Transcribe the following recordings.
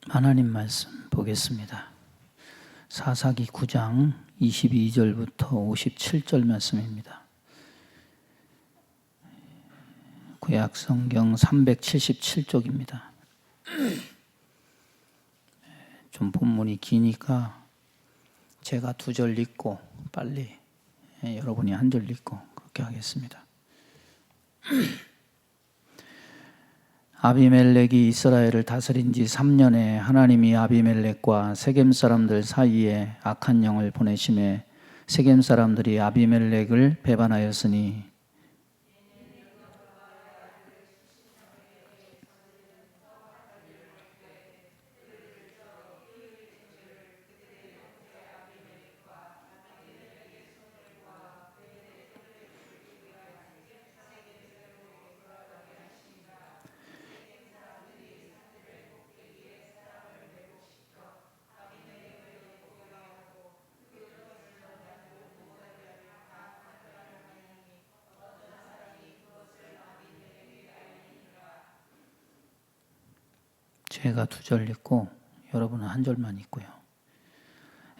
하나님 말씀 보겠습니다. 사사기 9장 22절부터 57절 말씀입니다. 구약 성경 377쪽입니다. 좀 본문이 기니까 제가 2절 읽고 빨리 여러분이 1절 읽고 그렇게 하겠습니다. 아비멜렉이 이스라엘을 다스린 지 3년에 하나님이 아비멜렉과 세겜 사람들 사이에 악한 영을 보내심에 세겜 사람들이 아비멜렉을 배반하였으니 제가 2절 읽고 여러분은 1절만 읽고요.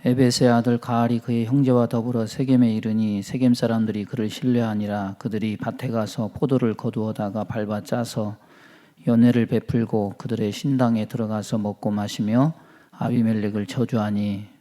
에벳의 아들 가알이 그의 형제와 더불어 세겜에 이르니 세겜 사람들이 그를 신뢰하니라. 그들이 밭에 가서 포도를 거두어다가 밟아 짜서 연회를 베풀고 그들의 신당에 들어가서 먹고 마시며 아비멜렉을 저주하니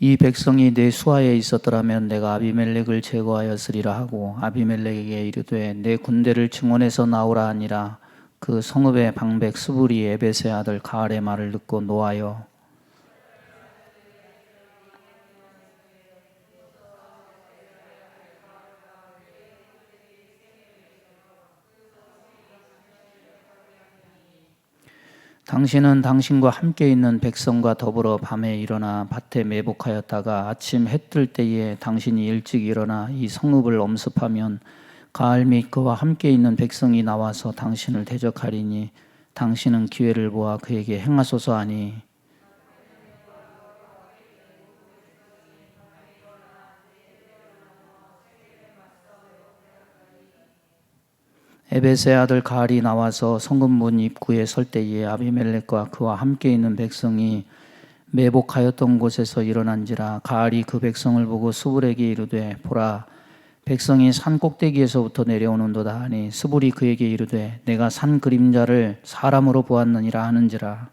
이 백성이 내 수하에 있었더라면 내가 아비멜렉을 제거하였으리라 하고 아비멜렉에게 이르되 내 군대를 증원해서 나오라 하니라. 그 성읍의 방백 스불이 에벳의 아들 가알의 말을 듣고 노하여 당신은 당신과 함께 있는 백성과 더불어 밤에 일어나 밭에 매복하였다가 아침 해 뜰 때에 당신이 일찍 일어나 이 성읍을 엄습하면 가알 및 그와 함께 있는 백성이 나와서 당신을 대적하리니 당신은 기회를 보아 그에게 행하소서 하니 에벳의 아들 가알이 나와서 성읍 문 입구에 설 때에 아비멜렉과 그와 함께 있는 백성이 매복하였던 곳에서 일어난지라. 가알이 그 백성을 보고 스불에게 이르되 보라 백성이 산 꼭대기에서부터 내려오는도다 하니 스불이 그에게 이르되 내가 산 그림자를 사람으로 보았느니라 하는지라.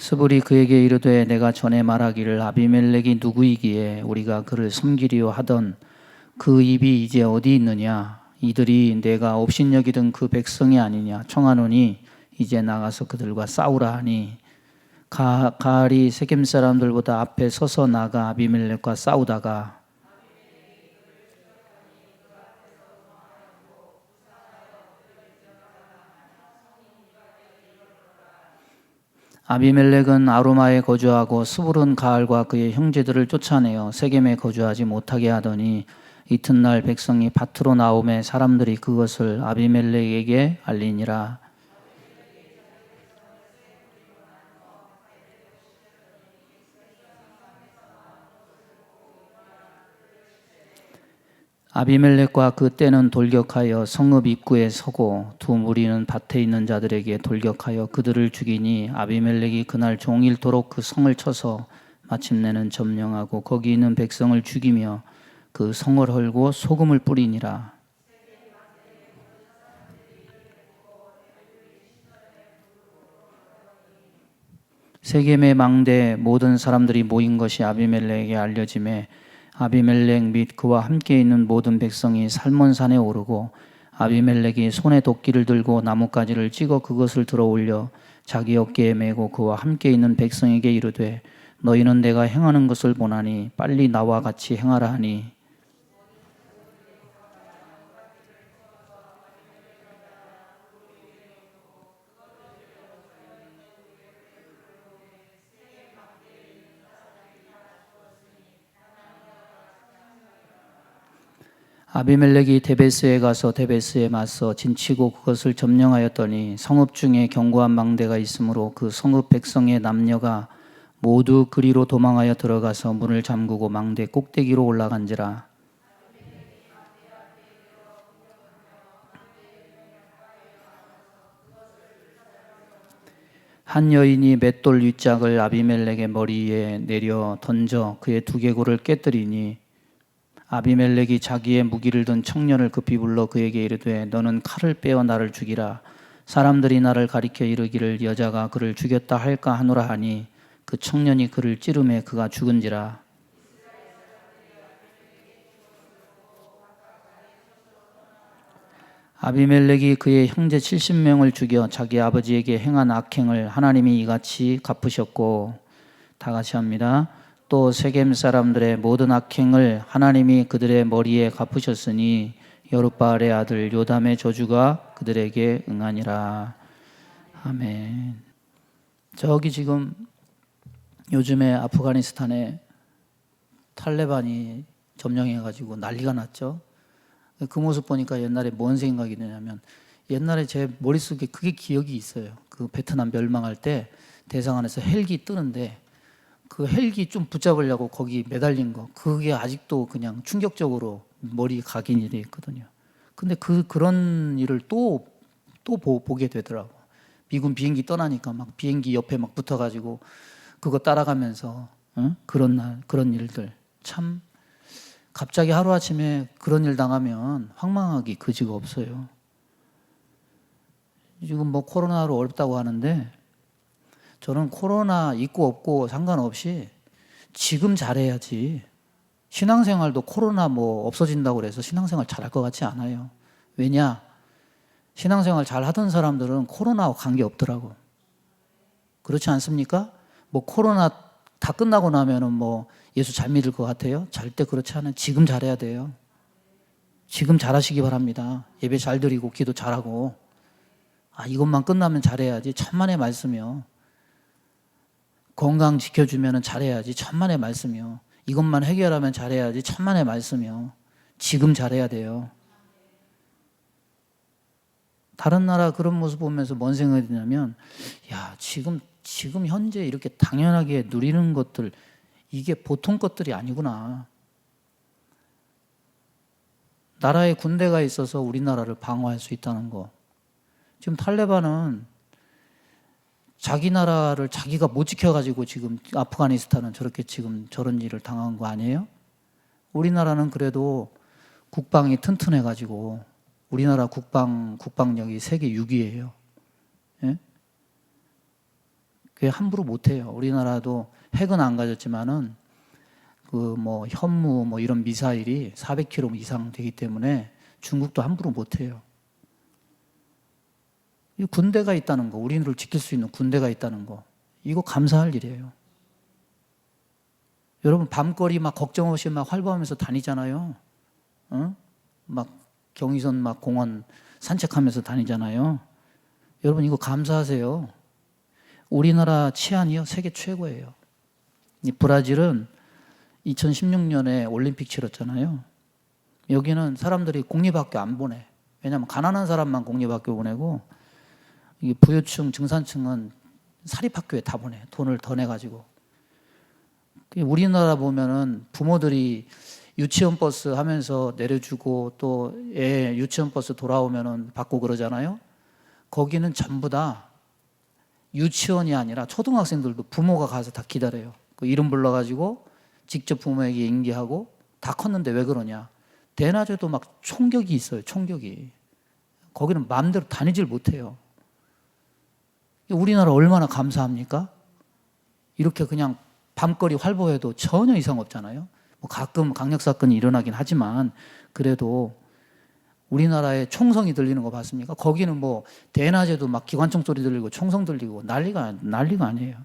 스불이 그에게 이르되 내가 전에 말하기를 아비멜렉이 누구이기에 우리가 그를 섬기리요 하던 그 입이 이제 어디 있느냐. 이들이 내가 업신여기던 그 백성이 아니냐. 청하노니 이제 나가서 그들과 싸우라 하니 가알이 세겜 사람들보다 앞에 서서 나가 아비멜렉과 싸우다가 아비멜렉은 아루마에 거주하고 스불은 가알과 그의 형제들을 쫓아내어 세겜에 거주하지 못하게 하더니 이튿날 백성이 밭으로 나오매 사람들이 그것을 아비멜렉에게 알리니라. 아비멜렉과 그 떼는 돌격하여 성읍 입구에 서고 두 무리는 밭에 있는 자들에게 돌격하여 그들을 죽이니 아비멜렉이 그날 종일토록 그 성을 쳐서 마침내는 점령하고 거기 있는 백성을 죽이며 그 성을 헐고 소금을 뿌리니라. 세겜의 망대에 모든 사람들이 모인 것이 아비멜렉에게 알려지매 아비멜렉 및 그와 함께 있는 모든 백성이 살몬산에 오르고 아비멜렉이 손에 도끼를 들고 나뭇가지를 찍어 그것을 들어 올려 자기 어깨에 메고 그와 함께 있는 백성에게 이르되 너희는 내가 행하는 것을 보나니 빨리 나와 같이 행하라 하니 아비멜렉이 데베스에 가서 데베스에 맞서 진치고 그것을 점령하였더니 성읍 중에 견고한 망대가 있으므로 그 성읍 백성의 남녀가 모두 그리로 도망하여 들어가서 문을 잠그고 망대 꼭대기로 올라간지라. 한 여인이 맷돌 윗짝을 아비멜렉의 머리에 내려 던져 그의 두개골을 깨뜨리니 아비멜렉이 자기의 무기를 든 청년을 급히 불러 그에게 이르되 너는 칼을 빼어 나를 죽이라. 사람들이 나를 가리켜 이르기를 여자가 그를 죽였다 할까 하노라 하니 그 청년이 그를 찌르매 그가 죽은지라. 아비멜렉이 그의 형제 70명을 죽여 자기 아버지에게 행한 악행을 하나님이 이같이 갚으셨고, 다 같이 합니다. 또 세겜 사람들의 모든 악행을 하나님이 그들의 머리에 갚으셨으니 여룻바알의 아들 요담의 저주가 그들에게 응하니라. 아멘. 저기 지금 요즘에 아프가니스탄에 탈레반이 점령해가지고 난리가 났죠. 그 모습 보니까 옛날에 뭔 생각이 드냐면, 옛날에 제 머릿속에 그게 기억이 있어요. 그 베트남 멸망할 때 대상 안에서 헬기 뜨는데 그 헬기 좀 붙잡으려고 거기 매달린 거, 그게 아직도 그냥 충격적으로 머리 각인 일이 있거든요. 근데 그런 일을 또 보게 되더라고. 미군 비행기 떠나니까 막 비행기 옆에 막 붙어가지고 그거 따라가면서 그런 일들 참. 갑자기 하루아침에 그런 일 당하면 황망하기 그지가 없어요. 지금 뭐 코로나로 어렵다고 하는데 저는 코로나 있고 없고 상관없이 지금 잘해야지. 신앙생활도 코로나 뭐 없어진다고 그래서 신앙생활 잘할 것 같지 않아요. 왜냐? 신앙생활 잘 하던 사람들은 코로나와 관계없더라고. 그렇지 않습니까? 뭐 코로나 다 끝나고 나면은 뭐 예수 잘 믿을 것 같아요? 절대 그렇지 않아요. 지금 잘해야 돼요. 지금 잘하시기 바랍니다. 예배 잘 드리고 기도 잘하고. 이것만 끝나면 잘해야지. 천만의 말씀이요. 건강 지켜주면 잘해야지. 천만의 말씀이요. 이것만 해결하면 잘해야지. 천만의 말씀이요. 지금 잘해야 돼요. 다른 나라 그런 모습 보면서 뭔 생각이 드냐면, 야, 지금 현재 이렇게 당연하게 누리는 것들, 이게 보통 것들이 아니구나. 나라에 군대가 있어서 우리나라를 방어할 수 있다는 거. 지금 탈레반은 자기 나라를 자기가 못 지켜가지고 지금 아프가니스탄은 저렇게 지금 저런 일을 당한 거 아니에요? 우리나라는 그래도 국방이 튼튼해가지고 우리나라 국방력이 세계 6위예요. 예? 그게 함부로 못해요. 우리나라도 핵은 안 가졌지만은 그 뭐 현무 뭐 이런 미사일이 400km 이상 되기 때문에 중국도 함부로 못해요. 이 군대가 있다는 거, 우리를 지킬 수 있는 군대가 있다는 거, 이거 감사할 일이에요. 여러분 밤거리 막 걱정 없이 막 활보하면서 다니잖아요. 막 경의선 막 공원 산책하면서 다니잖아요. 여러분 이거 감사하세요. 우리나라 치안이요 세계 최고예요. 이 브라질은 2016년에 올림픽 치렀잖아요. 여기는 사람들이 공립학교 안 보내. 왜냐하면 가난한 사람만 공립학교 보내고 이게 부유층, 중산층은 사립학교에 다 보내. 돈을 더 내가지고. 우리나라 보면은 부모들이 유치원 버스 하면서 내려주고 또 애 유치원 버스 돌아오면은 받고 그러잖아요. 거기는 전부 다 유치원이 아니라 초등학생들도 부모가 가서 다 기다려요. 그 이름 불러가지고 직접 부모에게 인계하고 다 컸는데 왜 그러냐. 대낮에도 막 총격이 있어요. 총격이. 거기는 마음대로 다니질 못해요. 우리나라 얼마나 감사합니까? 이렇게 그냥 밤거리 활보해도 전혀 이상 없잖아요. 뭐 가끔 강력사건이 일어나긴 하지만 그래도 우리나라에 총성이 들리는 거 봤습니까? 거기는 뭐 대낮에도 막 기관총 소리 들리고 총성 들리고 난리가 아니에요.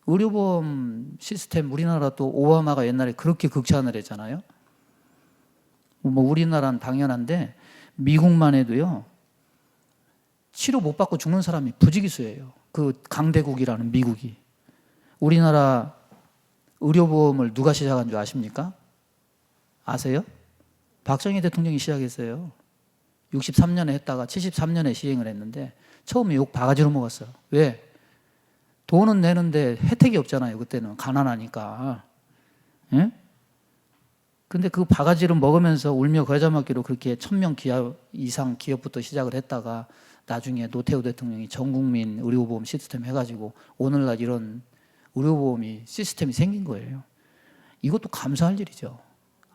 의료보험 시스템 우리나라 또 오바마가 옛날에 그렇게 극찬을 했잖아요. 뭐 우리나라는 당연한데 미국만 해도요. 치료 못 받고 죽는 사람이 부지기수예요. 그 강대국이라는 미국이. 우리나라 의료보험을 누가 시작한 줄 아십니까? 아세요? 박정희 대통령이 시작했어요. 63년에 했다가 73년에 시행을 했는데 처음에 욕 바가지로 먹었어요. 왜? 돈은 내는데 혜택이 없잖아요. 그때는 가난하니까. 예? 근데 그 바가지를 먹으면서 울며 겨자 먹기로 그렇게 1000명 기업 이상 기업부터 시작을 했다가 나중에 노태우 대통령이 전국민 의료보험 시스템 해가지고 오늘날 이런 의료보험이 시스템이 생긴 거예요. 이것도 감사할 일이죠.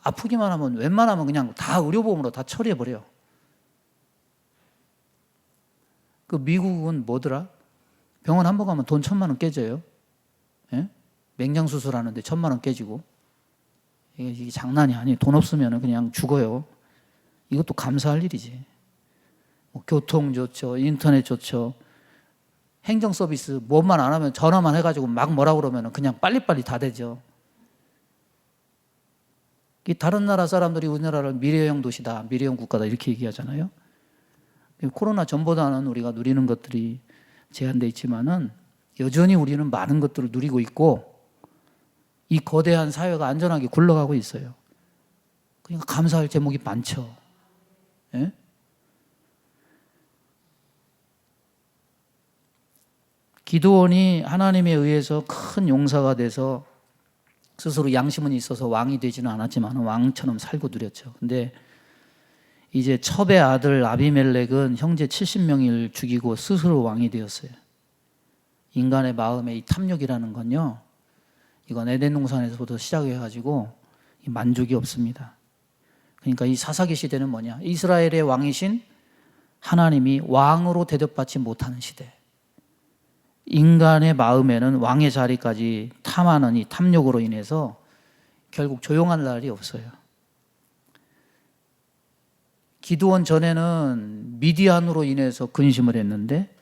아프기만 하면 웬만하면 그냥 다 의료보험으로 다 처리해버려요. 그 미국은 뭐더라? 병원 한 번 가면 돈 1000만 원 깨져요. 예? 맹장수술 하는데 1000만 원 깨지고. 이게 장난이 아니에요. 돈 없으면 그냥 죽어요. 이것도 감사할 일이지. 뭐 교통 좋죠. 인터넷 좋죠. 행정 서비스 뭐만 안 하면 전화만 해가지고 막 뭐라고 그러면 그냥 빨리빨리 다 되죠. 다른 나라 사람들이 우리나라를 미래형 도시다, 미래형 국가다 이렇게 얘기하잖아요. 코로나 전보다는 우리가 누리는 것들이 제한돼 있지만은 여전히 우리는 많은 것들을 누리고 있고 이 거대한 사회가 안전하게 굴러가고 있어요. 그러니까 감사할 제목이 많죠. 예? 기드온이 하나님에 의해서 큰 용사가 돼서 스스로 양심은 있어서 왕이 되지는 않았지만 왕처럼 살고 누렸죠. 근데 이제 첩의 아들 아비멜렉은 형제 70명을 죽이고 스스로 왕이 되었어요. 인간의 마음의 이 탐욕이라는 건요, 이건 에덴 동산에서부터 시작해가지고 만족이 없습니다. 그러니까 이 사사기 시대는 뭐냐? 이스라엘의 왕이신 하나님이 왕으로 대접받지 못하는 시대. 인간의 마음에는 왕의 자리까지 탐하는 이 탐욕으로 인해서 결국 조용한 날이 없어요. 기드온 전에는 미디안으로 인해서 근심을 했는데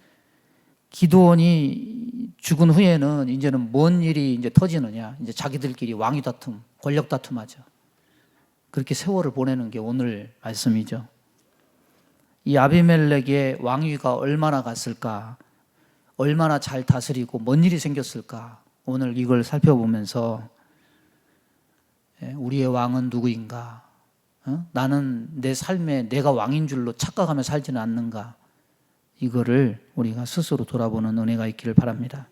기드온이 죽은 후에는 이제는 뭔 일이 이제 터지느냐? 이제 자기들끼리 왕위 다툼, 권력 다툼하죠. 그렇게 세월을 보내는 게 오늘 말씀이죠. 이 아비멜렉의 왕위가 얼마나 갔을까? 얼마나 잘 다스리고 뭔 일이 생겼을까? 오늘 이걸 살펴보면서 우리의 왕은 누구인가? 나는 내 삶에 내가 왕인 줄로 착각하며 살지는 않는가? 이거를 우리가 스스로 돌아보는 은혜가 있기를 바랍니다.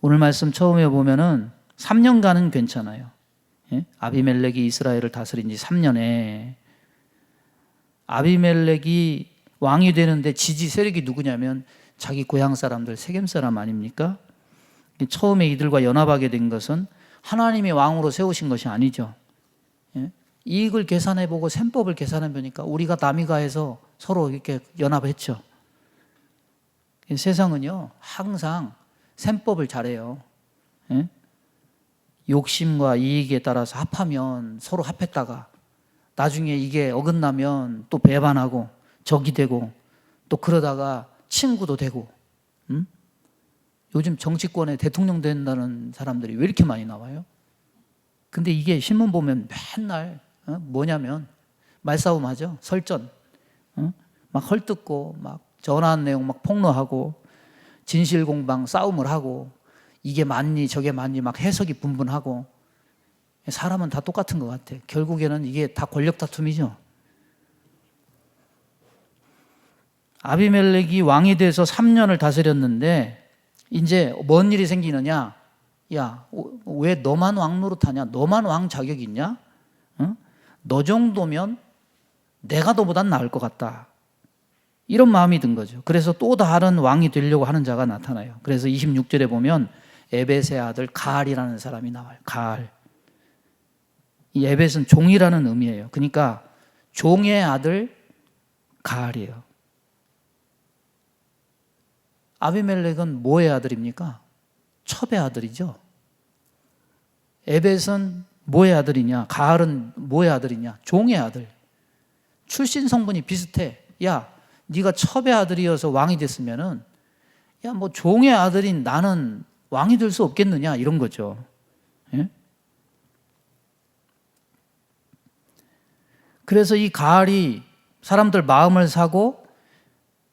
오늘 말씀 처음에 보면은 3년간은 괜찮아요. 아비멜렉이 이스라엘을 다스린 지 3년에 아비멜렉이 왕이 되는데 지지 세력이 누구냐면 자기 고향 사람들, 세겜 사람 아닙니까? 처음에 이들과 연합하게 된 것은 하나님이 왕으로 세우신 것이 아니죠. 이익을 계산해보고 셈법을 계산해보니까 우리가 남이가 해서 서로 이렇게 연합했죠. 세상은요, 항상 셈법을 잘해요. 욕심과 이익에 따라서 합하면 서로 합했다가 나중에 이게 어긋나면 또 배반하고 적이 되고 또 그러다가 친구도 되고. 요즘 정치권에 대통령 된다는 사람들이 왜 이렇게 많이 나와요? 근데 이게 신문 보면 맨날 뭐냐면 말싸움 하죠. 설전. 막 헐뜯고 막 전화한 내용 막 폭로하고 진실 공방 싸움을 하고 이게 맞니 저게 맞니 막 해석이 분분하고 사람은 다 똑같은 것 같아. 결국에는 이게 다 권력 다툼이죠. 아비멜렉이 왕이 돼서 3년을 다스렸는데 이제 뭔 일이 생기느냐? 야, 왜 너만 왕 노릇하냐? 너만 왕 자격 있냐? 너 정도면 내가 너보단 나을 것 같다. 이런 마음이 든 거죠. 그래서 또 다른 왕이 되려고 하는 자가 나타나요. 그래서 26절에 보면 에벳의 아들 가알이라는 사람이 나와요. 가알. 이 에벳은 종이라는 의미예요. 그러니까 종의 아들 가알이에요. 아비멜렉은 뭐의 아들입니까? 첩의 아들이죠. 에벳은 뭐의 아들이냐? 가알은 뭐의 아들이냐? 종의 아들. 출신 성분이 비슷해. 야, 네가 첩의 아들이어서 왕이 됐으면은 야, 뭐 종의 아들인 나는 왕이 될 수 없겠느냐? 이런 거죠. 예? 그래서 이 가알이 사람들 마음을 사고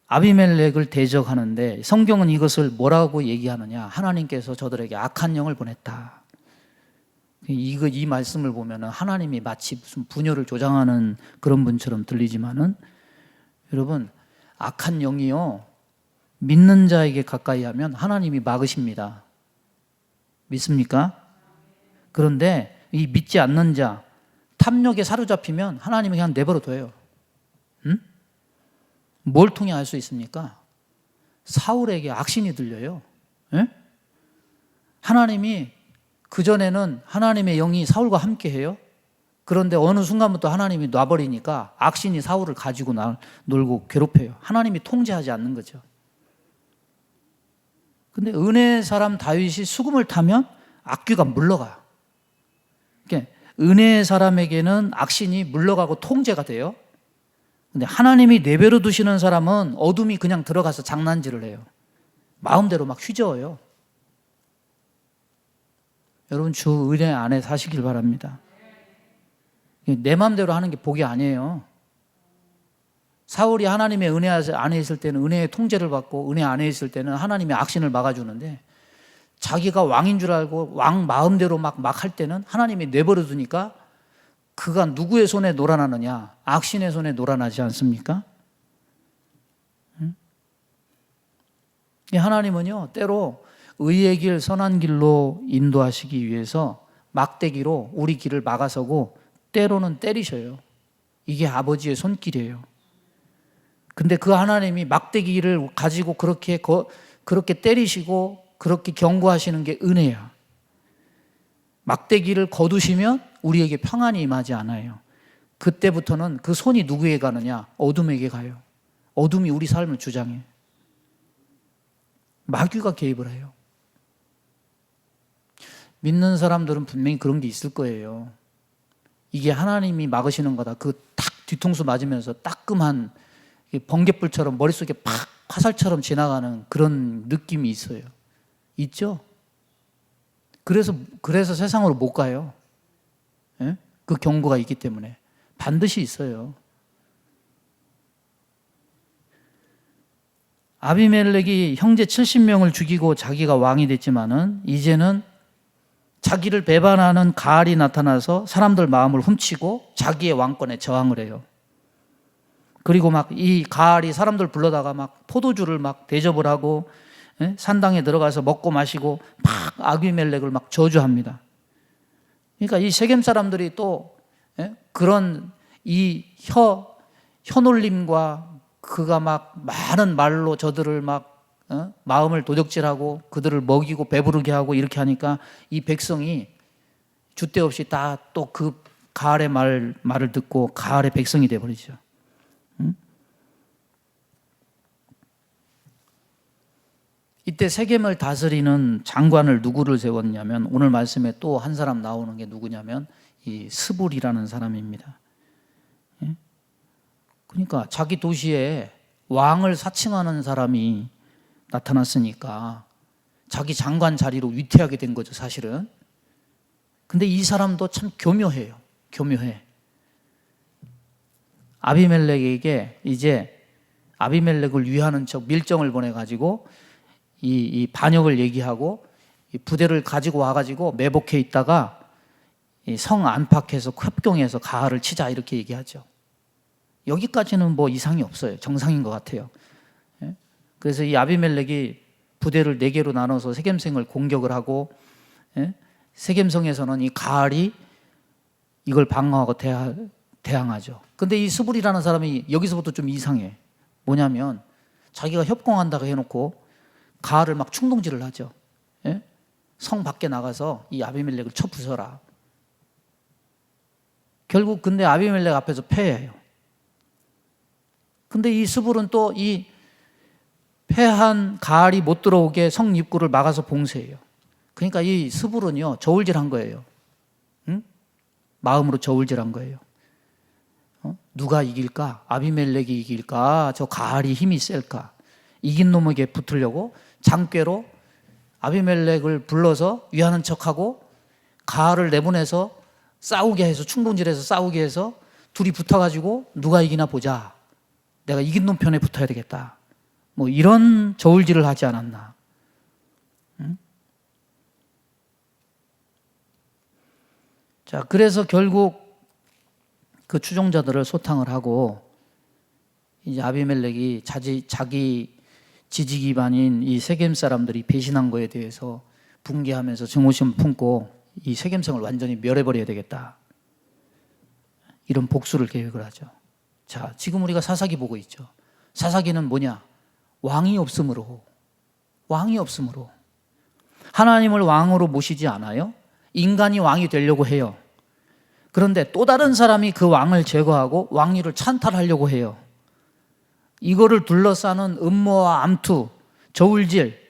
아비멜렉을 대적하는데 성경은 이것을 뭐라고 얘기하느냐? 하나님께서 저들에게 악한 영을 보냈다. 이 말씀을 보면은 하나님이 마치 무슨 분열을 조장하는 그런 분처럼 들리지만은, 여러분, 악한 영이요, 믿는 자에게 가까이 하면 하나님이 막으십니다. 믿습니까? 그런데 이 믿지 않는 자, 탐욕에 사로잡히면 하나님이 그냥 내버려 둬요. 응? 뭘 통해 알 수 있습니까? 사울에게 악신이 들려요. 예? 하나님이, 그전에는 하나님의 영이 사울과 함께 해요. 그런데 어느 순간부터 하나님이 놔버리니까 악신이 사울을 가지고 놀고 괴롭혀요. 하나님이 통제하지 않는 거죠. 근데 은혜의 사람 다윗이 수금을 타면 악귀가 물러가. 그러니까 은혜의 사람에게는 악신이 물러가고 통제가 돼요. 근데 하나님이 내버려 두시는 사람은 어둠이 그냥 들어가서 장난질을 해요. 마음대로 막 휘저어요. 여러분, 주 은혜 안에 사시길 바랍니다. 내 마음대로 하는 게 복이 아니에요. 사울이 하나님의 은혜 안에 있을 때는 은혜의 통제를 받고, 은혜 안에 있을 때는 하나님의 악신을 막아주는데, 자기가 왕인 줄 알고 왕 마음대로 막 할 때는 하나님이 내버려 두니까 그가 누구의 손에 놀아나느냐? 악신의 손에 놀아나지 않습니까? 하나님은요, 때로 의의 길, 선한 길로 인도하시기 위해서 막대기로 우리 길을 막아서고 때로는 때리셔요. 이게 아버지의 손길이에요. 근데 그 하나님이 막대기를 가지고 그렇게 때리시고 그렇게 경고하시는 게 은혜야. 막대기를 거두시면 우리에게 평안이 임하지 않아요. 그때부터는 그 손이 누구에게 가느냐? 어둠에게 가요. 어둠이 우리 삶을 주장해. 마귀가 개입을 해요. 믿는 사람들은 분명히 그런 게 있을 거예요. 이게 하나님이 막으시는 거다. 그 탁 뒤통수 맞으면서 따끔한 번갯불처럼 머릿속에 팍 화살처럼 지나가는 그런 느낌이 있어요. 있죠? 그래서 세상으로 못 가요. 예? 그 경고가 있기 때문에. 반드시 있어요. 아비멜렉이 형제 70명을 죽이고 자기가 왕이 됐지만은 이제는 자기를 배반하는 가알이 나타나서 사람들 마음을 훔치고 자기의 왕권에 저항을 해요. 그리고 막 이 가알이 사람들 불러다가 막 포도주를 막 대접을 하고, 산당에 들어가서 먹고 마시고 막 아비멜렉을 막 저주합니다. 그러니까 이 세겜 사람들이 또 그런 이 혀놀림과 그가 막 많은 말로 저들을 막 마음을 도적질하고 그들을 먹이고 배부르게 하고 이렇게 하니까 이 백성이 줏대 없이 다 또 그 가알의 말을 듣고 가알의 백성이 되어버리죠. 이때 세겜을 다스리는 장관을 누구를 세웠냐면, 오늘 말씀에 또 한 사람 나오는 게 누구냐면 이 스불이라는 사람입니다. 그러니까 자기 도시에 왕을 사칭하는 사람이 나타났으니까 자기 장관 자리로 위태하게 된 거죠, 사실은. 근데 이 사람도 참 교묘해요. 교묘해. 아비멜렉에게 이제 아비멜렉을 위하는 척 밀정을 보내가지고 이 반역을 얘기하고 이 부대를 가지고 와가지고 매복해 있다가 성 안팎에서 협경해서 가할을 치자 이렇게 얘기하죠. 여기까지는 뭐 이상이 없어요. 정상인 것 같아요. 그래서 이 아비멜렉이 부대를 4개로 나눠서 세겜성을 공격을 하고, 세겜성에서는 이 가할이 이걸 방어하고 대항하죠. 근데 이 스불이라는 사람이 여기서부터 좀 이상해. 뭐냐면 자기가 협공한다고 해놓고 가할을 막 충동질을 하죠. 성 밖에 나가서 이 아비멜렉을 쳐 부숴라. 결국 근데 아비멜렉 앞에서 패해요. 근데 이 스불은 또 이 패한 가할이 못 들어오게 성 입구를 막아서 봉쇄해요. 그러니까 이 스불은요, 저울질한 거예요. 응? 마음으로 저울질한 거예요. 누가 이길까? 아비멜렉이 이길까? 저 가할이 힘이 셀까? 이긴 놈에게 붙으려고 장꾀로 아비멜렉을 불러서 위하는 척하고 가할을 내보내서 싸우게 해서, 충동질해서 싸우게 해서 둘이 붙어가지고 누가 이기나 보자. 내가 이긴 놈 편에 붙어야 되겠다. 뭐 이런 저울질을 하지 않았나. 응? 자, 그래서 결국 그 추종자들을 소탕을 하고 이제 아비멜렉이 자기 지지 기반인 이 세겜 사람들이 배신한 거에 대해서 분개하면서 증오심 품고 이 세겜성을 완전히 멸해버려야 되겠다. 이런 복수를 계획을 하죠. 자, 지금 우리가 사사기 보고 있죠. 사사기는 뭐냐? 왕이 없으므로. 하나님을 왕으로 모시지 않아요. 인간이 왕이 되려고 해요. 그런데 또 다른 사람이 그 왕을 제거하고 왕위를 찬탈하려고 해요. 이거를 둘러싸는 음모와 암투, 저울질,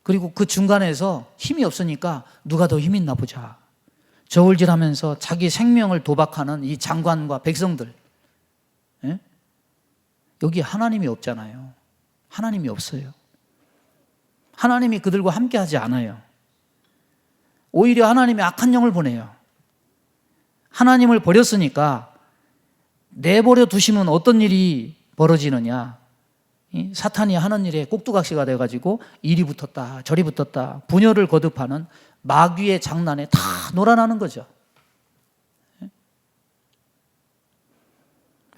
그리고 그 중간에서 힘이 없으니까 누가 더 힘 있나 보자. 저울질하면서 자기 생명을 도박하는 이 장관과 백성들. 예? 여기 하나님이 없잖아요. 하나님이 없어요. 하나님이 그들과 함께 하지 않아요. 오히려 하나님이 악한 영을 보내요. 하나님을 버렸으니까 내버려 두시면 어떤 일이 벌어지느냐. 사탄이 하는 일에 꼭두각시가 돼가지고 이리 붙었다 저리 붙었다 분열을 거듭하는 마귀의 장난에 다 놀아나는 거죠.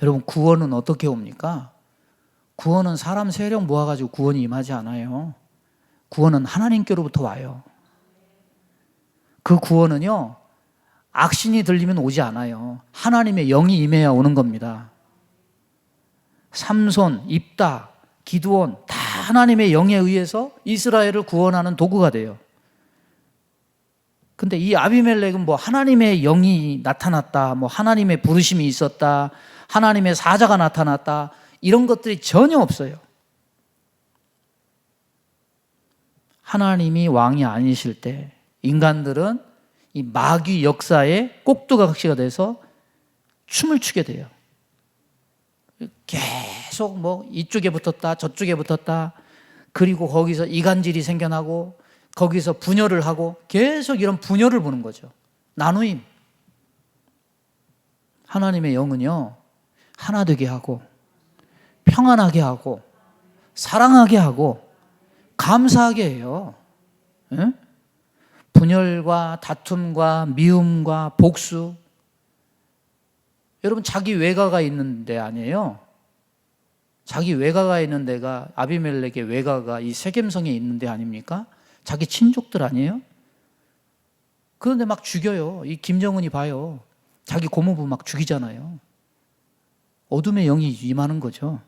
여러분, 구원은 어떻게 옵니까? 구원은 사람 세력 모아가지고 구원이 임하지 않아요. 구원은 하나님께로부터 와요. 그 구원은요, 악신이 들리면 오지 않아요. 하나님의 영이 임해야 오는 겁니다. 삼손, 입다, 기드온 다 하나님의 영에 의해서 이스라엘을 구원하는 도구가 돼요. 근데 이 아비멜렉은 뭐 하나님의 영이 나타났다, 뭐 하나님의 부르심이 있었다, 하나님의 사자가 나타났다, 이런 것들이 전혀 없어요. 하나님이 왕이 아니실 때 인간들은 이 마귀 역사에 꼭두각시가 돼서 춤을 추게 돼요. 계속 뭐 이쪽에 붙었다 저쪽에 붙었다, 그리고 거기서 이간질이 생겨나고 거기서 분열을 하고 계속 이런 분열을 보는 거죠. 나누임. 하나님의 영은요, 하나 되게 하고 평안하게 하고 사랑하게 하고 감사하게 해요. 예? 분열과 다툼과 미움과 복수. 여러분, 자기 외가가 있는 데 아니에요? 자기 외가가 있는 데가, 아비멜렉의 외가가 이 세겜성에 있는 데 아닙니까? 자기 친족들 아니에요? 그런데 막 죽여요. 이 김정은이 봐요. 자기 고모부 막 죽이잖아요. 어둠의 영이 임하는 거죠.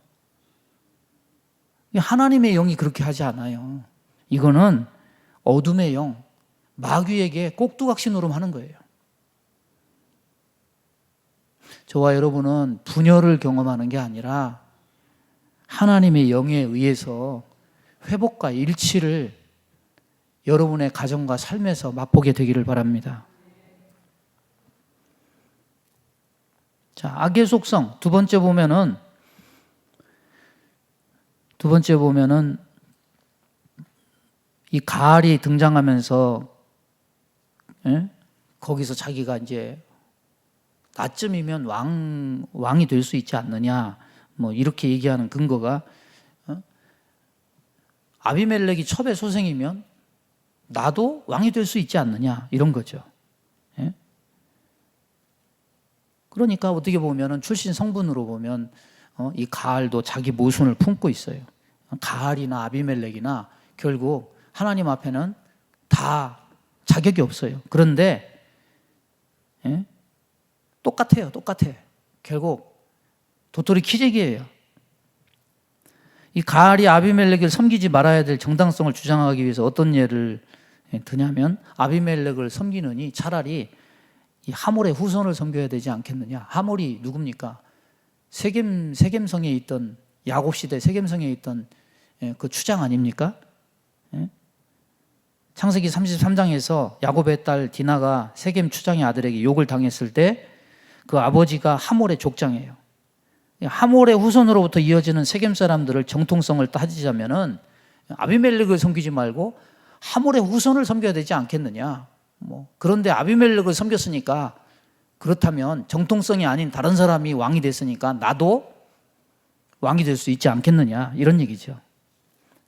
하나님의 영이 그렇게 하지 않아요. 이거는 어둠의 영, 마귀에게 꼭두각시 노름하는 거예요. 저와 여러분은 분열을 경험하는 게 아니라 하나님의 영에 의해서 회복과 일치를 여러분의 가정과 삶에서 맛보게 되기를 바랍니다. 자, 악의 속성 두 번째 보면은 이 가알이 등장하면서, 예? 거기서 자기가 이제 나쯤이면 왕이 될 수 있지 않느냐, 뭐 이렇게 얘기하는 근거가, 아비멜렉이 첩의 소생이면 나도 왕이 될 수 있지 않느냐, 이런 거죠. 예? 그러니까 어떻게 보면은 출신 성분으로 보면 이 가알도 자기 모순을 품고 있어요. 가알이나 아비멜렉이나 결국 하나님 앞에는 다 자격이 없어요. 그런데 예? 똑같아요. 결국 도토리 키재기예요. 이 가알이 아비멜렉을 섬기지 말아야 될 정당성을 주장하기 위해서 어떤 예를 드냐면, 아비멜렉을 섬기느니 차라리 이 하몰의 후손을 섬겨야 되지 않겠느냐. 하몰이 누굽니까? 세겜성에 있던, 야곱 시대 세겜성에 있던 그 추장 아닙니까? 창세기 33장에서 야곱의 딸 디나가 세겜 추장의 아들에게 욕을 당했을 때 그 아버지가 하몰의 족장이에요. 하몰의 후손으로부터 이어지는 세겜 사람들을 정통성을 따지자면은 아비멜렉을 섬기지 말고 하몰의 후손을 섬겨야 되지 않겠느냐. 그런데 아비멜렉을 섬겼으니까, 그렇다면 정통성이 아닌 다른 사람이 왕이 됐으니까 나도 왕이 될 수 있지 않겠느냐, 이런 얘기죠.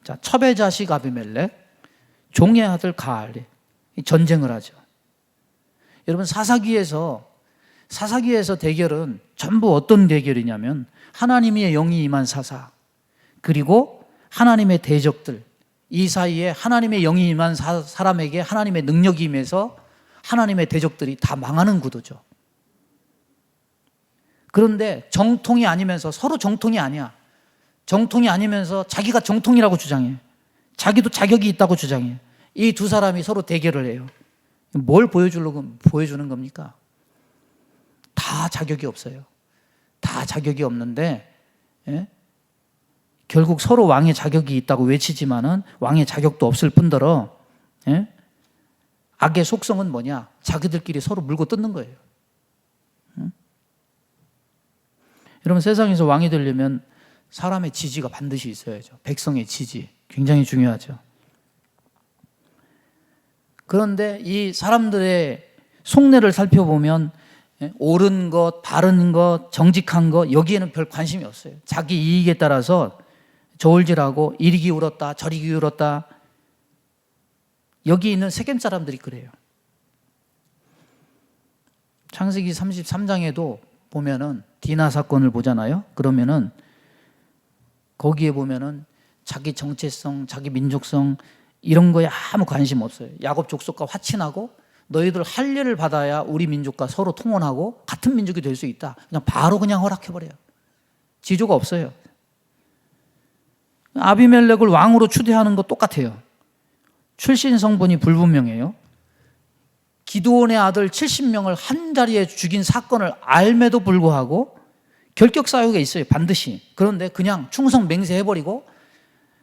자, 첩의 자식 아비멜렉, 종의 아들 가알이 전쟁을 하죠. 여러분 사사기에서 대결은 전부 어떤 대결이냐면 하나님의 영이 임한 사사 그리고 하나님의 대적들 이 사이에 하나님의 영이 임한 사람에게 하나님의 능력이 임해서 하나님의 대적들이 다 망하는 구도죠. 그런데 정통이 아니면서 서로 정통이 아니야. 정통이 아니면서 자기가 정통이라고 주장해. 자기도 자격이 있다고 주장해. 이 두 사람이 서로 대결을 해요. 뭘 보여주는 겁니까? 다 자격이 없어요. 다 자격이 없는데 결국 서로 왕의 자격이 있다고 외치지만은 왕의 자격도 없을 뿐더러 악의 속성은 뭐냐? 자기들끼리 서로 물고 뜯는 거예요. 여러분 세상에서 왕이 되려면 사람의 지지가 반드시 있어야죠. 백성의 지지 굉장히 중요하죠. 그런데 이 사람들의 속내를 살펴보면 옳은 것, 바른 것, 정직한 것 여기에는 별 관심이 없어요. 자기 이익에 따라서 저울질하고 이리 기울었다 저리 기울었다. 여기 있는 세겜 사람들이 그래요. 창세기 33장에도 보면은 디나 사건을 보잖아요. 그러면은 거기에 보면은 자기 정체성, 자기 민족성 이런 거에 아무 관심 없어요. 야곱 족속과 화친하고 너희들 할례를 받아야 우리 민족과 서로 통혼하고 같은 민족이 될 수 있다. 그냥 바로 그냥 허락해버려요. 지조가 없어요. 아비멜렉을 왕으로 추대하는 거 똑같아요. 출신 성분이 불분명해요. 기드온의 아들 70명을 한 자리에 죽인 사건을 알매도 불구하고 결격 사유가 있어요. 반드시. 그런데 그냥 충성 맹세해버리고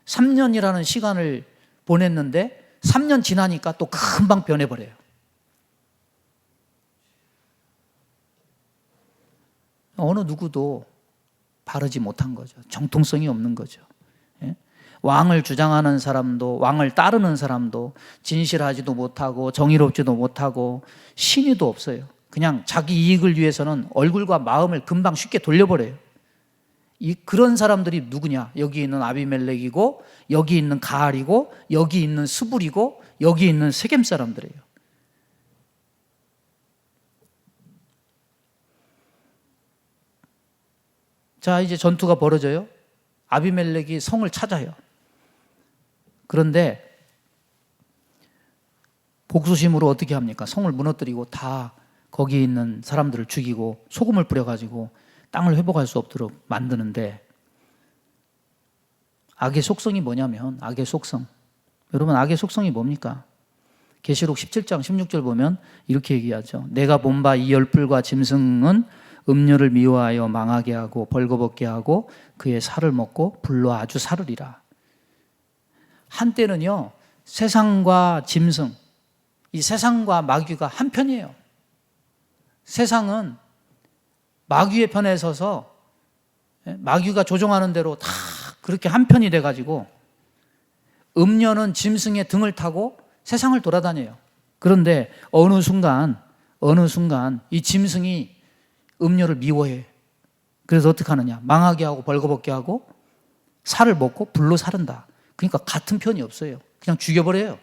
3년이라는 시간을 보냈는데 3년 지나니까 또 금방 변해버려요. 어느 누구도 바르지 못한 거죠. 정통성이 없는 거죠. 왕을 주장하는 사람도 왕을 따르는 사람도 진실하지도 못하고 정의롭지도 못하고 신의도 없어요. 그냥 자기 이익을 위해서는 얼굴과 마음을 금방 쉽게 돌려버려요. 그런 사람들이 누구냐? 여기 있는 아비멜렉이고 여기 있는 가알이고 여기 있는 스불이고 여기 있는 세겜 사람들이에요. 자, 이제 전투가 벌어져요. 아비멜렉이 성을 찾아요. 그런데 복수심으로 어떻게 합니까? 성을 무너뜨리고 다 거기 있는 사람들을 죽이고 소금을 뿌려가지고 땅을 회복할 수 없도록 만드는데 악의 속성이 뭐냐면 악의 속성. 여러분 악의 속성이 뭡니까? 계시록 17장 16절 보면 이렇게 얘기하죠. 내가 본 바 이 열불과 짐승은 음료를 미워하여 망하게 하고 벌거벗게 하고 그의 살을 먹고 불로 아주 사르리라. 한때는요 세상과 짐승, 이 세상과 마귀가 한편이에요. 세상은 마귀의 편에 서서 마귀가 조종하는 대로 다 그렇게 한편이 돼가지고 음녀는 짐승의 등을 타고 세상을 돌아다녀요. 그런데 어느 순간 이 짐승이 음녀를 미워해. 그래서 어떻게 하느냐? 망하게 하고 벌거벗게 하고 살을 먹고 불로 사른다. 그러니까 같은 편이 없어요. 그냥 죽여버려요.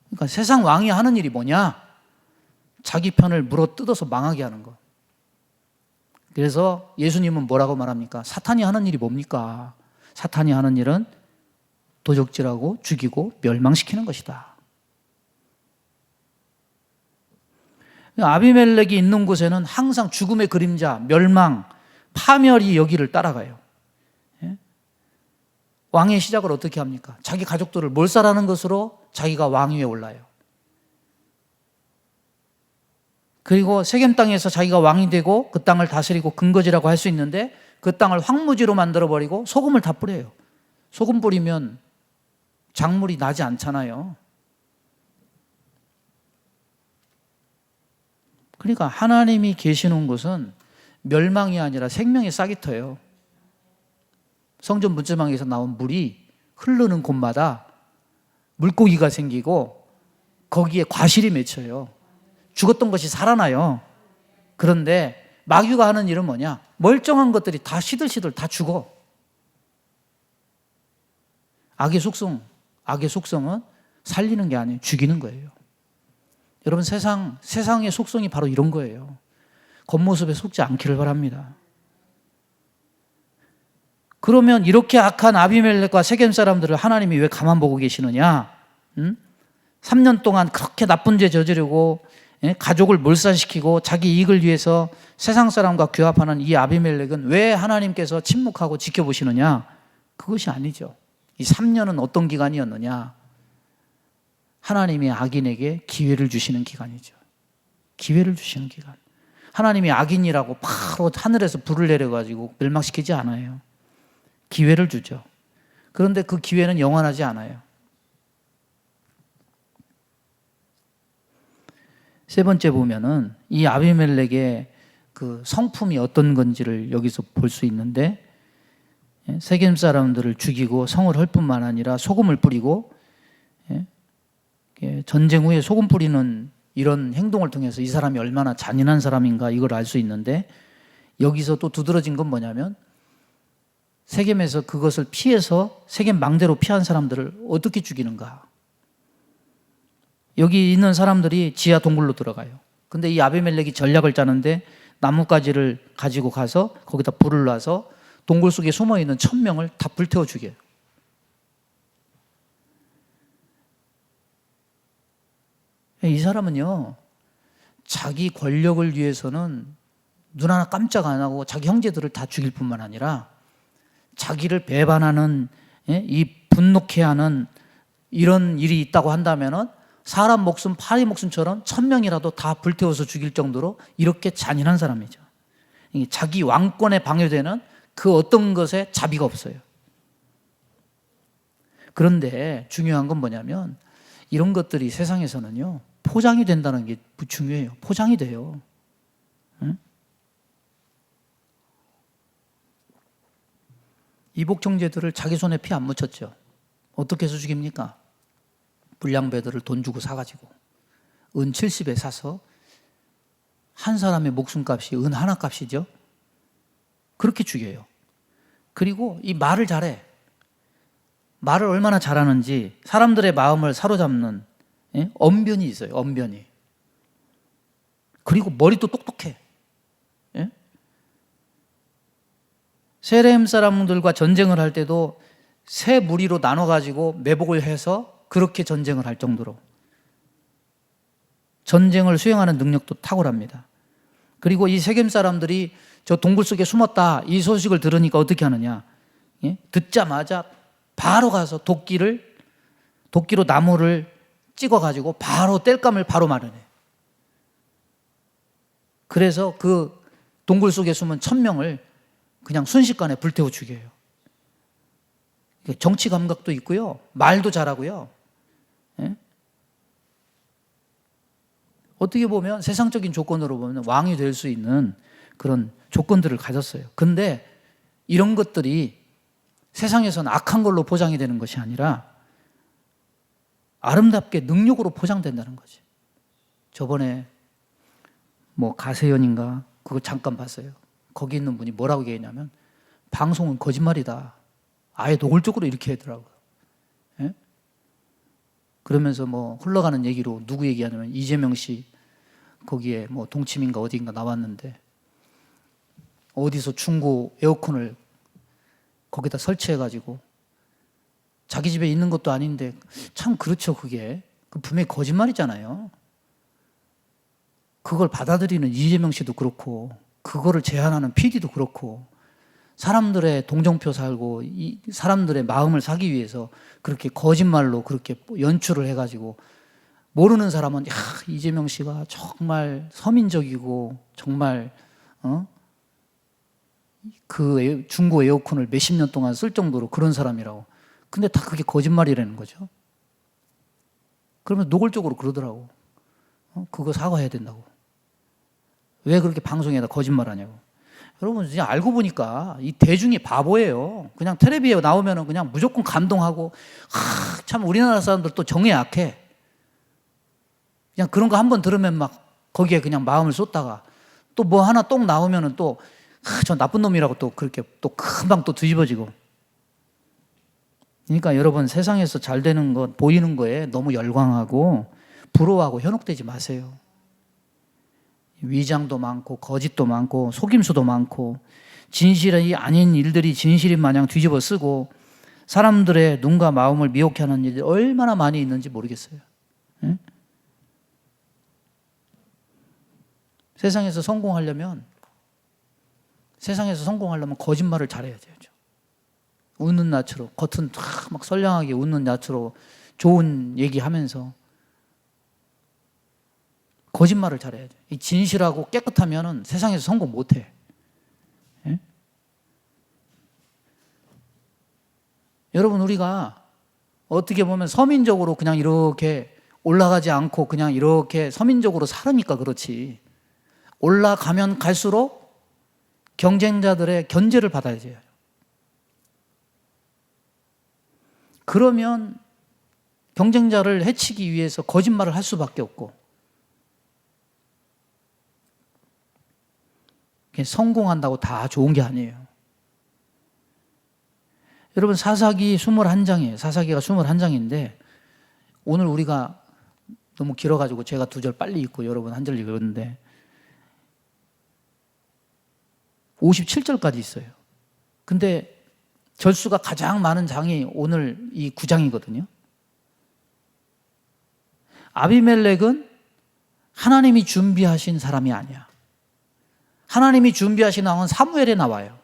그러니까 세상 왕이 하는 일이 뭐냐? 자기 편을 물어뜯어서 망하게 하는 거. 그래서 예수님은 뭐라고 말합니까? 사탄이 하는 일이 뭡니까? 사탄이 하는 일은 도적질하고 죽이고 멸망시키는 것이다. 아비멜렉이 있는 곳에는 항상 죽음의 그림자, 멸망, 파멸이 여기를 따라가요. 왕의 시작을 어떻게 합니까? 자기 가족들을 몰살하는 것으로 자기가 왕위에 올라요. 그리고 세겜 땅에서 자기가 왕이 되고 그 땅을 다스리고 근거지라고 할 수 있는데 그 땅을 황무지로 만들어버리고 소금을 다 뿌려요. 소금 뿌리면 작물이 나지 않잖아요. 그러니까 하나님이 계시는 곳은 멸망이 아니라 생명의 싹이 터요. 성전 문지방에서 나온 물이 흐르는 곳마다 물고기가 생기고 거기에 과실이 맺혀요. 죽었던 것이 살아나요. 그런데 마귀가 하는 일은 뭐냐? 멀쩡한 것들이 다 시들시들 다 죽어. 악의 속성은 살리는 게 아니에요. 죽이는 거예요. 여러분, 세상의 속성이 바로 이런 거예요. 겉모습에 속지 않기를 바랍니다. 그러면 이렇게 악한 아비멜렉과 세겜 사람들을 하나님이 왜 가만 보고 계시느냐? 3년 동안 그렇게 나쁜 죄 저지르고 가족을 몰살시키고 자기 이익을 위해서 세상 사람과 규합하는 이 아비멜렉은 왜 하나님께서 침묵하고 지켜보시느냐? 그것이 아니죠. 이 3년은 어떤 기간이었느냐? 하나님이 악인에게 기회를 주시는 기간이죠. 기회를 주시는 기간. 하나님이 악인이라고 바로 하늘에서 불을 내려가지고 멸망시키지 않아요. 기회를 주죠. 그런데 그 기회는 영원하지 않아요. 세 번째 보면은 이 아비멜렉의 그 성품이 어떤 건지를 여기서 볼 수 있는데, 세겜 사람들을 죽이고 성을 할 뿐만 아니라 소금을 뿌리고, 전쟁 후에 소금 뿌리는 이런 행동을 통해서 이 사람이 얼마나 잔인한 사람인가 이걸 알 수 있는데, 여기서 또 두드러진 건 뭐냐면 세겜에서 그것을 피해서 세겜 망대로 피한 사람들을 어떻게 죽이는가. 여기 있는 사람들이 지하 동굴로 들어가요. 근데 이 아비멜렉이 전략을 짜는데 나뭇가지를 가지고 가서 거기다 불을 놔서 동굴 속에 숨어있는 1000명을 다 불태워 죽여요. 이 사람은요, 자기 권력을 위해서는 눈 하나 깜짝 안 하고 자기 형제들을 다 죽일 뿐만 아니라 자기를 배반하는, 이 분노케 하는 이런 일이 있다고 한다면은 사람 목숨, 파리 목숨처럼 1000명이라도 다 불태워서 죽일 정도로 이렇게 잔인한 사람이죠. 자기 왕권에 방해되는 그 어떤 것에 자비가 없어요. 그런데 중요한 건 뭐냐면 이런 것들이 세상에서는요, 포장이 된다는 게 중요해요. 포장이 돼요. 응? 이복 형제들을 자기 손에 피 안 묻혔죠. 어떻게 해서 죽입니까? 불량배들을 돈 주고 사가지고 은 70에 사서 한 사람의 목숨값이 은 하나 값이죠. 그렇게 죽여요. 그리고 이 말을 잘해. 말을 얼마나 잘하는지 사람들의 마음을 사로잡는 언변이 있어요. 언변이. 그리고 머리도 똑똑해. 세렘 사람들과 전쟁을 할 때도 세 무리로 나눠가지고 매복을 해서 그렇게 전쟁을 할 정도로 전쟁을 수행하는 능력도 탁월합니다. 그리고 이 세겜 사람들이 저 동굴 속에 숨었다 이 소식을 들으니까 어떻게 하느냐, 듣자마자 바로 가서 도끼로 나무를 찍어가지고 바로 땔감을 바로 마련해. 그래서 그 동굴 속에 숨은 1000명을 그냥 순식간에 불태워 죽여요. 정치 감각도 있고요, 말도 잘하고요. 어떻게 보면 세상적인 조건으로 보면 왕이 될 수 있는 그런 조건들을 가졌어요. 근데 이런 것들이 세상에서는 악한 걸로 포장이 되는 것이 아니라 아름답게 능력으로 포장된다는 거지. 저번에 뭐 가세연인가 그거 잠깐 봤어요. 거기 있는 분이 뭐라고 얘기했냐면 방송은 거짓말이다. 아예 노골적으로 이렇게 하더라고요. 그러면서 뭐 흘러가는 얘기로 누구 얘기하냐면 이재명 씨 거기에 뭐 동치민가 어디인가 나왔는데 어디서 중고 에어컨을 거기다 설치해가지고 자기 집에 있는 것도 아닌데 참 그렇죠. 그게 분명히 거짓말이잖아요. 그걸 받아들이는 이재명 씨도 그렇고 그거를 제안하는 PD도 그렇고 사람들의 동정표 살고 이 사람들의 마음을 사기 위해서 그렇게 거짓말로 그렇게 연출을 해가지고 모르는 사람은 야, 이재명 씨가 정말 서민적이고 정말 그 중고 에어컨을 몇십 년 동안 쓸 정도로 그런 사람이라고. 근데 다 그게 거짓말이라는 거죠. 그러면 노골적으로 그러더라고. 그거 사과해야 된다고. 왜 그렇게 방송에다 거짓말하냐고. 여러분 이제 알고 보니까 이 대중이 바보예요. 그냥 텔레비에 나오면은 그냥 무조건 감동하고 참 우리나라 사람들 또 정에 약해. 그냥 그런 거 한번 들으면 막 거기에 그냥 마음을 쏟다가 또 뭐 하나 똥 나오면은 또 저 나쁜 놈이라고 또 그렇게 또 금방 또 뒤집어지고. 그러니까 여러분 세상에서 잘 되는 것 보이는 거에 너무 열광하고 부러워하고 현혹되지 마세요. 위장도 많고 거짓도 많고 속임수도 많고 진실이 아닌 일들이 진실인 마냥 뒤집어 쓰고 사람들의 눈과 마음을 미혹해 하는 일이 얼마나 많이 있는지 모르겠어요. 응? 세상에서 성공하려면 거짓말을 잘해야 돼요. 웃는 낯으로, 겉은 막 선량하게 웃는 낯으로 좋은 얘기하면서 거짓말을 잘해야 돼요. 이 진실하고 깨끗하면 세상에서 성공 못해. 예? 여러분, 우리가 어떻게 보면 서민적으로 그냥 이렇게 올라가지 않고 그냥 이렇게 서민적으로 살으니까 그렇지. 올라가면 갈수록 경쟁자들의 견제를 받아야 돼요. 그러면 경쟁자를 해치기 위해서 거짓말을 할 수밖에 없고, 성공한다고 다 좋은 게 아니에요. 여러분, 사사기 21장이에요. 사사기가 21장인데 오늘 우리가 너무 길어가지고 제가 2절 빨리 읽고 여러분 1절 읽었는데 57절까지 있어요. 근데 절수가 가장 많은 장이 오늘 이 9장이거든요. 아비멜렉은 하나님이 준비하신 사람이 아니야. 하나님이 준비하신 왕은 사무엘에 나와요.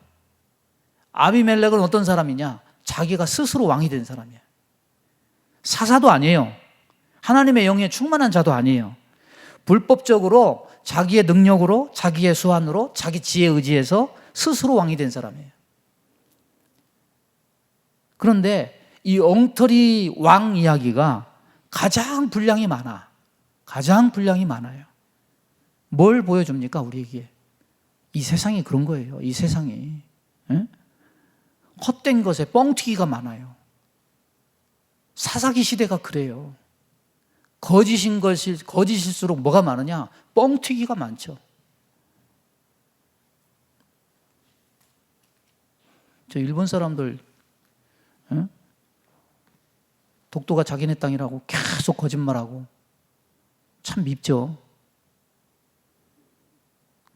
아비멜렉은 어떤 사람이냐? 자기가 스스로 왕이 된 사람이야. 사사도 아니에요. 하나님의 영에 충만한 자도 아니에요. 불법적으로 자기의 능력으로, 자기의 수완으로, 자기 지혜에 의지해서 스스로 왕이 된 사람이에요. 그런데 이 엉터리 왕 이야기가 가장 분량이 많아. 가장 분량이 많아요. 뭘 보여줍니까, 우리에게? 이 세상이 그런 거예요. 이 세상이. 에? 헛된 것에 뻥튀기가 많아요. 사사기 시대가 그래요. 거짓일수록 뭐가 많으냐? 뻥튀기가 많죠. 저 일본 사람들 독도가 자기네 땅이라고 계속 거짓말하고 참 밉죠.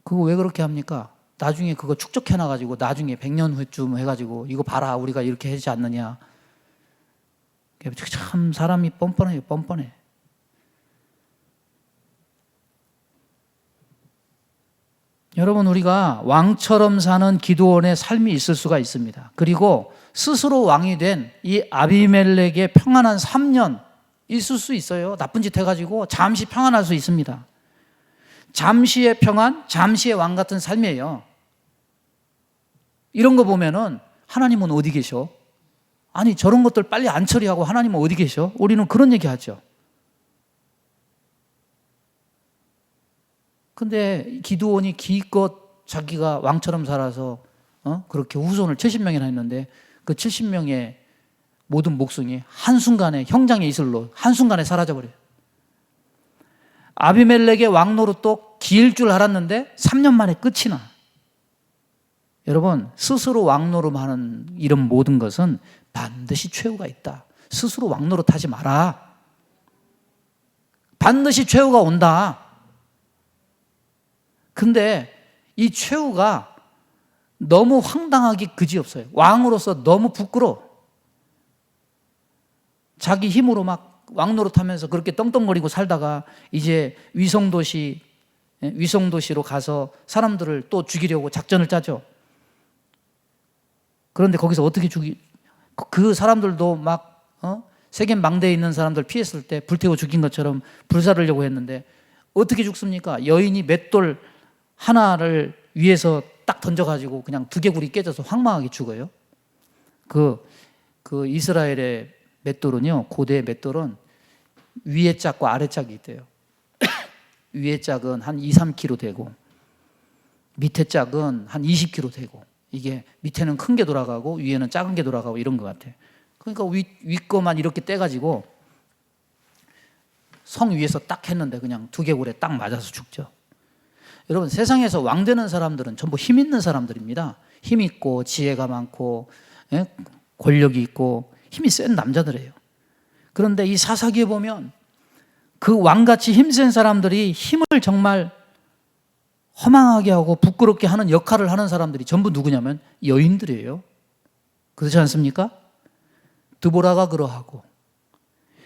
그거 왜 그렇게 합니까? 나중에 그거 축적해놔가지고 나중에 100년 후쯤 해가지고 이거 봐라 우리가 이렇게 하지 않느냐. 참 사람이 뻔뻔해요. 뻔뻔해. 여러분, 우리가 왕처럼 사는 기드온의 삶이 있을 수가 있습니다. 그리고 스스로 왕이 된 이 아비멜렉의 평안한 3년 있을 수 있어요. 나쁜 짓 해가지고 잠시 평안할 수 있습니다. 잠시의 평안, 잠시의 왕 같은 삶이에요. 이런 거 보면은 하나님은 어디 계셔? 아니, 저런 것들 빨리 안 처리하고 하나님은 어디 계셔? 우리는 그런 얘기 하죠. 근데 기드온이 기껏 자기가 왕처럼 살아서 그렇게 후손을 70명이나 했는데 그 70명의 모든 목숨이 한순간에 형장의 이슬로 한순간에 사라져버려요. 아비멜렉의 왕노릇도 길 줄 알았는데 3년 만에 끝이 나. 여러분, 스스로 왕노릇하는 이런 모든 것은 반드시 최후가 있다. 스스로 왕노릇하지 마라. 반드시 최후가 온다. 근데 이 최후가 너무 황당하기 그지없어요. 왕으로서 너무 부끄러워. 자기 힘으로 막 왕노릇하면서 그렇게 떵떵거리고 살다가 이제 위성도시로 가서 사람들을 또 죽이려고 작전을 짜죠. 그런데 거기서 어떻게 그 사람들도 막 세겜 망대에 있는 사람들 피했을 때 불태워 죽인 것처럼 불사르려고 했는데 어떻게 죽습니까? 여인이 맷돌 하나를 위에서 딱 던져가지고 그냥 두개골이 깨져서 황망하게 죽어요. 그 이스라엘의 맷돌은요, 고대의 맷돌은 위에 짝과 아래 짝이 있대요. 위에 짝은 한 2-3kg 되고 밑에 짝은 한 20kg 되고, 이게 밑에는 큰 게 돌아가고 위에는 작은 게 돌아가고 이런 것 같아요. 그러니까 위 거만 이렇게 떼가지고 성 위에서 딱 했는데 그냥 두개골에 딱 맞아서 죽죠. 여러분, 세상에서 왕 되는 사람들은 전부 힘 있는 사람들입니다. 힘 있고 지혜가 많고 권력이 있고 힘이 센 남자들이에요. 그런데 이 사사기에 보면 그 왕같이 힘센 사람들이 힘을 정말 허망하게 하고 부끄럽게 하는 역할을 하는 사람들이 전부 누구냐면 여인들이에요. 그렇지 않습니까? 드보라가 그러하고,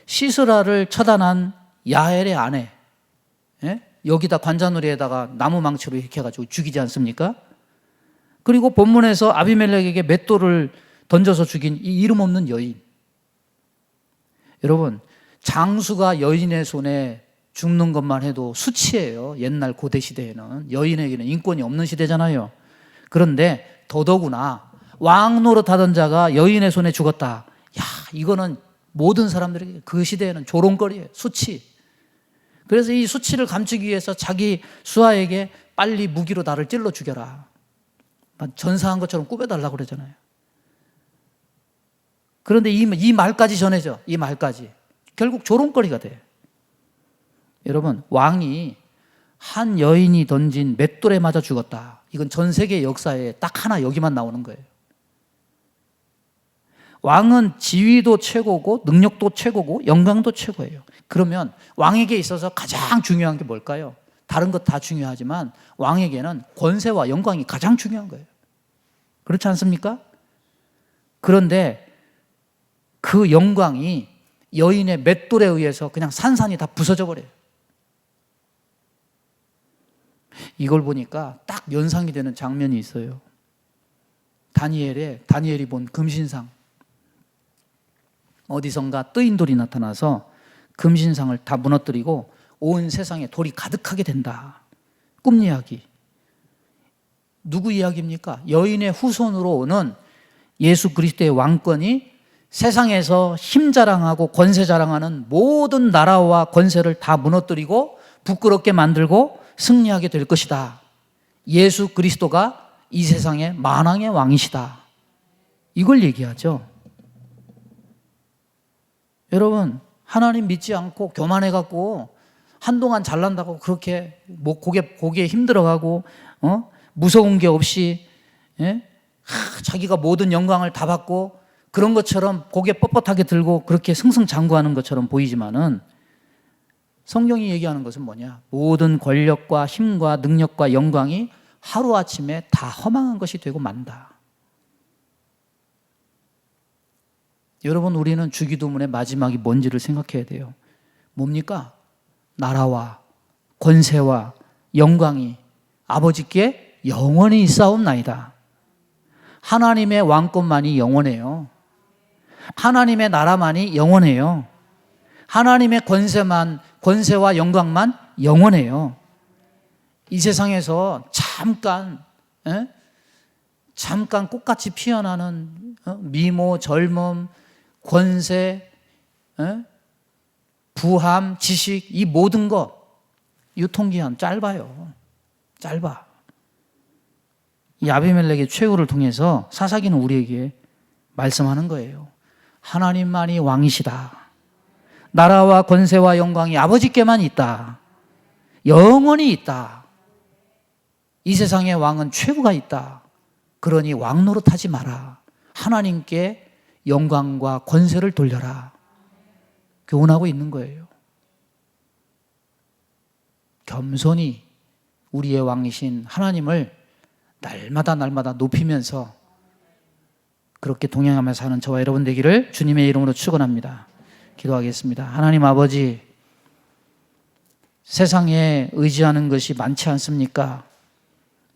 시스라를 처단한 야엘의 아내, 여기다 관자놀이에다가 나무 망치로 이렇게 해가지고 죽이지 않습니까? 그리고 본문에서 아비멜렉에게 맷돌을 던져서 죽인 이 이름 없는 여인. 여러분, 장수가 여인의 손에 죽는 것만 해도 수치예요. 옛날 고대 시대에는 여인에게는 인권이 없는 시대잖아요. 그런데 더더구나 왕 노릇하던 자가 여인의 손에 죽었다. 야, 이거는 모든 사람들에게 그 시대에는 조롱거리예요. 수치. 그래서 이 수치를 감추기 위해서 자기 수하에게 빨리 무기로 나를 찔러 죽여라. 전사한 것처럼 꾸며달라고 그러잖아요. 그런데 이 말까지 전해져. 이 말까지. 결국 조롱거리가 돼. 여러분, 왕이 한 여인이 던진 맷돌에 맞아 죽었다. 이건 전 세계 역사에 딱 하나 여기만 나오는 거예요. 왕은 지위도 최고고 능력도 최고고 영광도 최고예요. 그러면 왕에게 있어서 가장 중요한 게 뭘까요? 다른 것 다 중요하지만 왕에게는 권세와 영광이 가장 중요한 거예요. 그렇지 않습니까? 그런데 그 영광이 여인의 맷돌에 의해서 그냥 산산이 다 부서져 버려요. 이걸 보니까 딱 연상이 되는 장면이 있어요. 다니엘이 본 금신상. 어디선가 뜨인 돌이 나타나서 금신상을 다 무너뜨리고 온 세상에 돌이 가득하게 된다. 꿈 이야기. 누구 이야기입니까? 여인의 후손으로 오는 예수 그리스도의 왕권이 세상에서 힘 자랑하고 권세 자랑하는 모든 나라와 권세를 다 무너뜨리고 부끄럽게 만들고 승리하게 될 것이다. 예수 그리스도가 이 세상의 만왕의 왕이시다. 이걸 얘기하죠. 여러분, 하나님 믿지 않고 교만해갖고 한동안 잘난다고 그렇게 고개 힘들어가고 무서운 게 없이 자기가 모든 영광을 다 받고 그런 것처럼 고개 뻣뻣하게 들고 그렇게 승승장구하는 것처럼 보이지만은 성경이 얘기하는 것은 뭐냐? 모든 권력과 힘과 능력과 영광이 하루아침에 다 허망한 것이 되고 만다. 여러분, 우리는 주기도문의 마지막이 뭔지를 생각해야 돼요. 뭡니까? 나라와 권세와 영광이 아버지께 영원히 있사옵나이다. 하나님의 왕권만이 영원해요. 하나님의 나라만이 영원해요. 하나님의 권세와 영광만 영원해요. 이 세상에서 잠깐 꽃같이 피어나는 미모, 젊음, 권세, 부함, 지식, 이 모든 것 유통기한 짧아요. 짧아. 이 아비멜렉의 최후를 통해서 사사기는 우리에게 말씀하는 거예요. 하나님만이 왕이시다. 나라와 권세와 영광이 아버지께만 있다. 영원히 있다. 이 세상의 왕은 최후가 있다. 그러니 왕 노릇하지 마라. 하나님께 영광과 권세를 돌려라. 교훈하고 있는 거예요. 겸손히 우리의 왕이신 하나님을 날마다 높이면서 그렇게 동행하며 사는 저와 여러분 되기를 주님의 이름으로 축원합니다. 기도하겠습니다. 하나님 아버지, 세상에 의지하는 것이 많지 않습니까?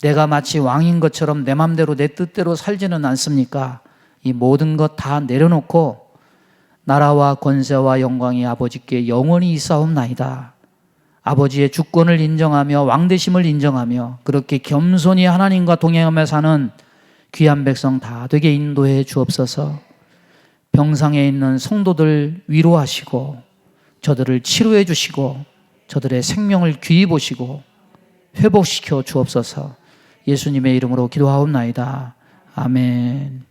내가 마치 왕인 것처럼 내 맘대로 내 뜻대로 살지는 않습니까? 이 모든 것 다 내려놓고 나라와 권세와 영광이 아버지께 영원히 있사옵나이다. 아버지의 주권을 인정하며 왕되심을 인정하며 그렇게 겸손히 하나님과 동행하며 사는 귀한 백성 다 되게 인도해 주옵소서. 병상에 있는 성도들 위로하시고 저들을 치료해 주시고 저들의 생명을 귀히 보시고 회복시켜 주옵소서. 예수님의 이름으로 기도하옵나이다. 아멘.